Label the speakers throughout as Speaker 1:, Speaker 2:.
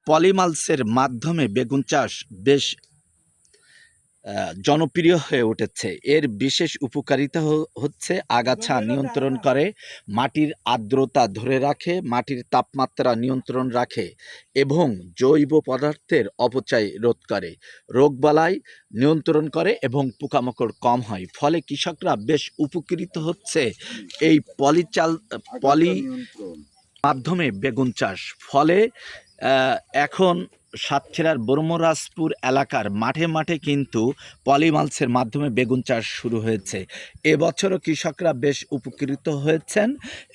Speaker 1: পলিমালসের মাধ্যমে বেগুন চাষ বেশ জনপ্রিয় হয়ে উঠেছে। এর বিশেষ উপকারিতা হচ্ছে আগাছা নিয়ন্ত্রণ করে, মাটির আর্দ্রতা ধরে রাখে, মাটির তাপমাত্রা নিয়ন্ত্রণ রাখে এবং জৈব পদার্থের অপচয় রোধ করে, রোগবালাই নিয়ন্ত্রণ করে এবং পোকামাকড় কম হয়। ফলে কৃষকরা বেশ উপকৃত হচ্ছে এই পলি মাধ্যমে বেগুন চাষ। ফলে এখন সাতক্ষীরার ব্রহ্মরাজপুর এলাকার মাঠে মাঠে কিন্তু পলিমালসের মাধ্যমে বেগুন চাষ শুরু হয়েছে। এবছরও কৃষকরা বেশ উপকৃত হয়েছেন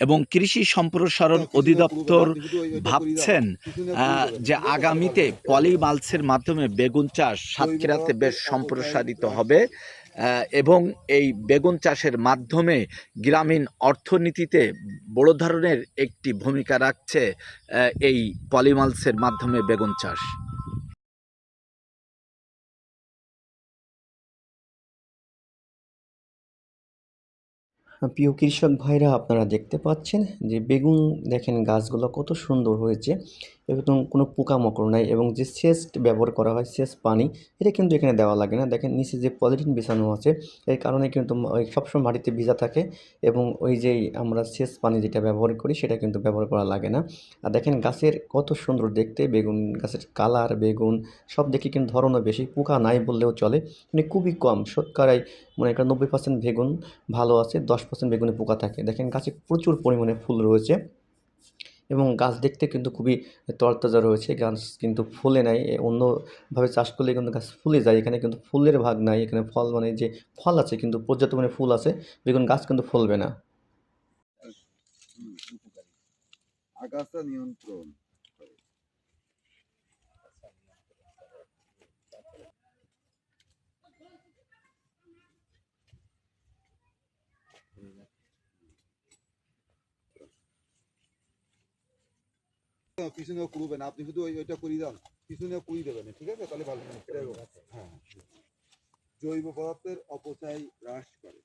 Speaker 1: এবং কৃষি সম্প্রসারণ অধিদপ্তর ভাবছেন যে আগামীতে পলিমালসের মাধ্যমে বেগুন চাষ সাতক্ষীরাতে বেশ সম্প্রসারিত হবে এবং এই বেগুন চাষের মাধ্যমে গ্রামীণ অর্থনীতিতে বড় ধরনের একটি ভূমিকা রাখছে এই পলিমালসের মাধ্যমে বেগুন চাষ।
Speaker 2: প্রিয় কৃষক ভাইরা, আপনারা দেখতে পাচ্ছেন যে বেগুন দেখেন গাছগুলো কত সুন্দর হয়েছে এবং কোনো পোকামাকড় নাই, এবং যে সেচ ব্যবহার করা হয় সেচ পানি, এটা কিন্তু এখানে দেওয়া লাগে না। দেখেন নিচে যে পলিথিন বিছানো আছে, এই কারণে কিন্তু ওই সবসময় মাটিতে ভিজা থাকে এবং ওই যেই আমরা সেচ পানি যেটা ব্যবহার করি সেটা কিন্তু ব্যবহার করা লাগে না। আর দেখেন গাছের কত সুন্দর দেখতে, বেগুন গাছের কালার, বেগুন সব দেখে কিন্তু ধরনও বেশি, পোকা নাই বললেও চলে, মানে খুবই কম। শতকরায় মনে করেন 90% বেগুন ভালো আছে, 10% বেগুনে পোকা থাকে। দেখেন গাছে প্রচুর পরিমাণে ফুল রয়েছে এবং গাছ দেখতে কিন্তু খুবই তরতাজা রয়েছে। গাছ কিন্তু ফুলে নাই, অন্যভাবে চাষ করলে কিন্তু গাছ ফুলে যায়, এখানে কিন্তু ফুলের ভাগ নাই। এখানে ফল মানে যে ফল আছে কিন্তু পর্যাপ্ত পরিমাণে ফুল আছে, বেগুন গাছ কিন্তু ফলবে না।
Speaker 3: আগাছা নিয়ন্ত্রণ করে। পিছনে করবেন আপনি, শুধু ওইটা করি দেন, পিছনে কুড়ি দেবেন, ঠিক আছে? তাহলে ভালো। হ্যাঁ, জৈব পদার্থের অপচয় হ্রাস করে।